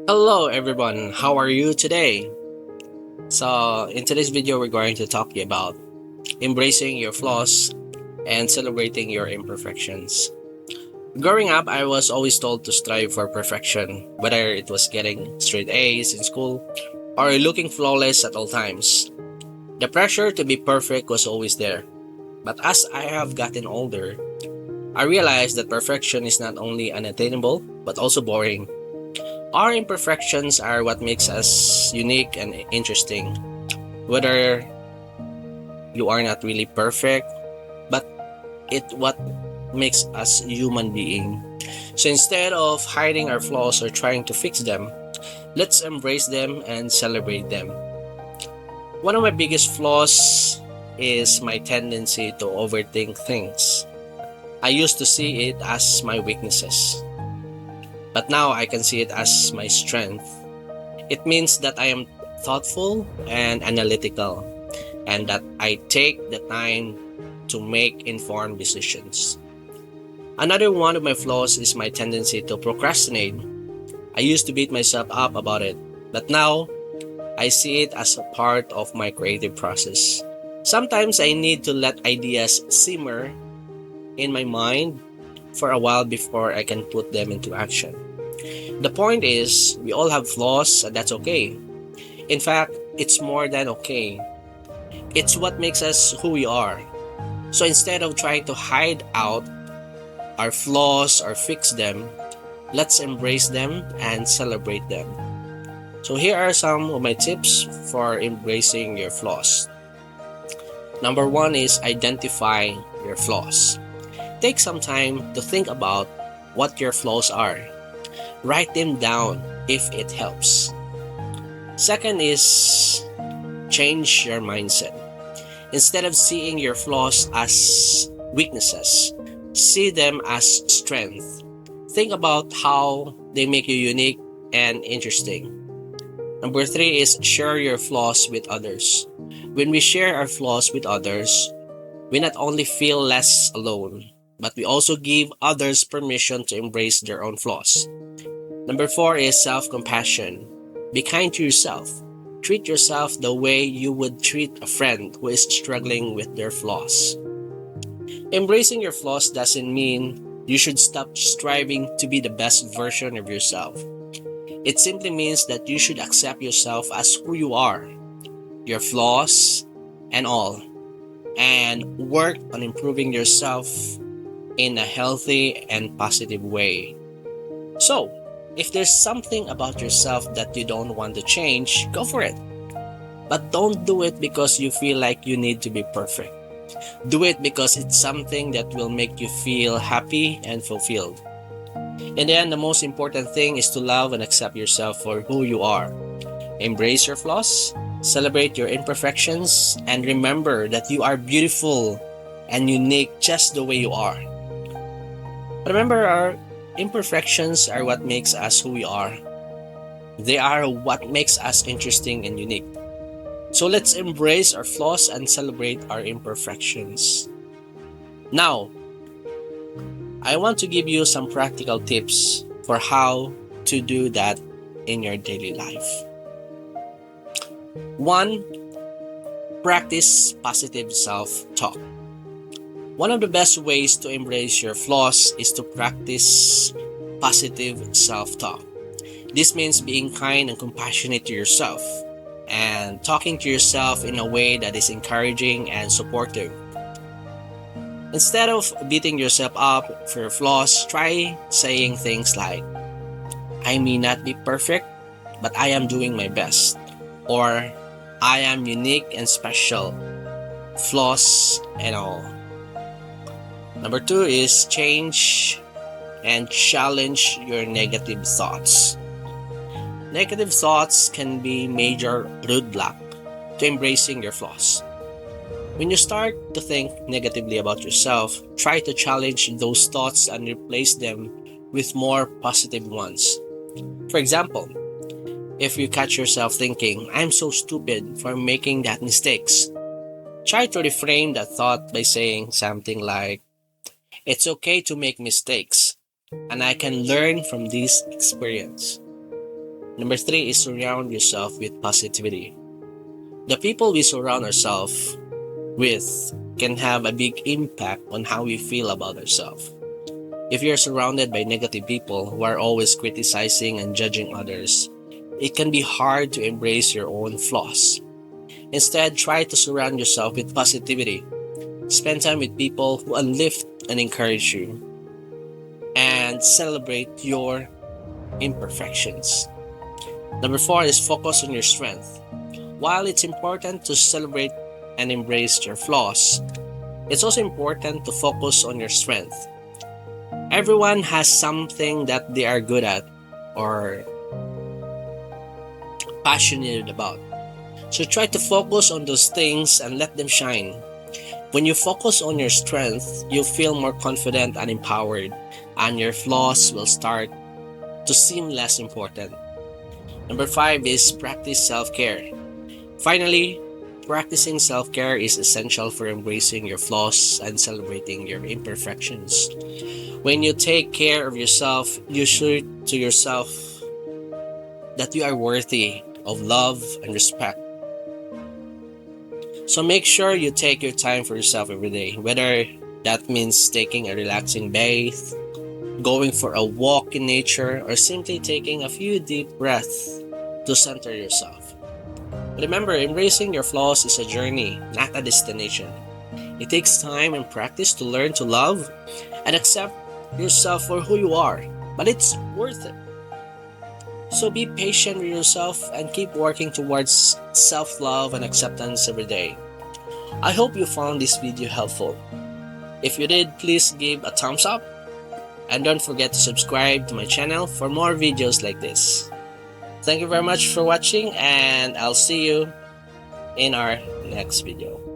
Hello everyone, how are you today? So, in today's video, we're going to talk to you about embracing your flaws and celebrating your imperfections. Growing up, I was always told to strive for perfection, whether it was getting straight A's in school or looking flawless at all times. The pressure to be perfect was always there. But as I have gotten older, I realized that perfection is not only unattainable, but also boring. Our imperfections are what makes us unique and interesting. Whether you are not really perfect, but it what makes us human being. So instead of hiding our flaws or trying to fix them, let's embrace them and celebrate them. One of my biggest flaws is my tendency to overthink things. I used to see it as my weaknesses, but now I can see it as my strength. It means that I am thoughtful and analytical, and that I take the time to make informed decisions. Another one of my flaws is my tendency to procrastinate. I used to beat myself up about it, but now I see it as a part of my creative process. Sometimes I need to let ideas simmer in my mind for a while before I can put them into action. The point is, we all have flaws, and that's okay. In fact, it's more than okay. It's what makes us who we are. So instead of trying to hide out our flaws or fix them, let's embrace them and celebrate them. So here are some of my tips for embracing your flaws. Number one is identify your flaws. Take some time to think about what your flaws are. Write them down if it helps. Second is change your mindset. Instead of seeing your flaws as weaknesses, see them as strength. Think about how they make you unique and interesting. Number three is share your flaws with others. When we share our flaws with others, we not only feel less alone, but we also give others permission to embrace their own flaws. Number four is self-compassion. Be kind to yourself. Treat yourself the way you would treat a friend who is struggling with their flaws. Embracing your flaws doesn't mean you should stop striving to be the best version of yourself. It simply means that you should accept yourself as who you are, your flaws and all, and work on improving yourself in a healthy and positive way. So, if there's something about yourself that you don't want to change, go for it. But don't do it because you feel like you need to be perfect. Do it because it's something that will make you feel happy and fulfilled. In the end, the most important thing is to love and accept yourself for who you are. Embrace your flaws, celebrate your imperfections, and remember that you are beautiful and unique just the way you are. Remember, our imperfections are what makes us who we are. They are what makes us interesting and unique. So let's embrace our flaws and celebrate our imperfections. Now, I want to give you some practical tips for how to do that in your daily life. 1. Practice positive self-talk. One of the best ways to embrace your flaws is to practice positive self-talk. This means being kind and compassionate to yourself and talking to yourself in a way that is encouraging and supportive. Instead of beating yourself up for your flaws, try saying things like, I may not be perfect, but I am doing my best. Or, I am unique and special, flaws and all. Number 2 is change and challenge your negative thoughts. Negative thoughts can be major roadblock to embracing your flaws. When you start to think negatively about yourself, try to challenge those thoughts and replace them with more positive ones. For example, if you catch yourself thinking, I'm so stupid for making that mistakes, try to reframe that thought by saying something like, it's okay to make mistakes, and I can learn from this experience. Number three is surround yourself with positivity. The people we surround ourselves with can have a big impact on how we feel about ourselves. If you're surrounded by negative people who are always criticizing and judging others, it can be hard to embrace your own flaws. Instead, try to surround yourself with positivity. Spend time with people who uplift and encourage you, and celebrate your imperfections. Number four is focus on your strength. While it's important to celebrate and embrace your flaws, it's also important to focus on your strength. Everyone has something that they are good at or passionate about. So try to focus on those things and let them shine. When you focus on your strength, you feel more confident and empowered, and your flaws will start to seem less important. Number five is practice self-care. Finally, practicing self-care is essential for embracing your flaws and celebrating your imperfections. When you take care of yourself, you show to yourself that you are worthy of love and respect. So make sure you take your time for yourself every day, whether that means taking a relaxing bath, going for a walk in nature, or simply taking a few deep breaths to center yourself. Remember, embracing your flaws is a journey, not a destination. It takes time and practice to learn to love and accept yourself for who you are, but it's worth it. So be patient with yourself and keep working towards self-love and acceptance every day. I hope you found this video helpful. If you did, please give a thumbs up and don't forget to subscribe to my channel for more videos like this. Thank you very much for watching, and I'll see you in our next video.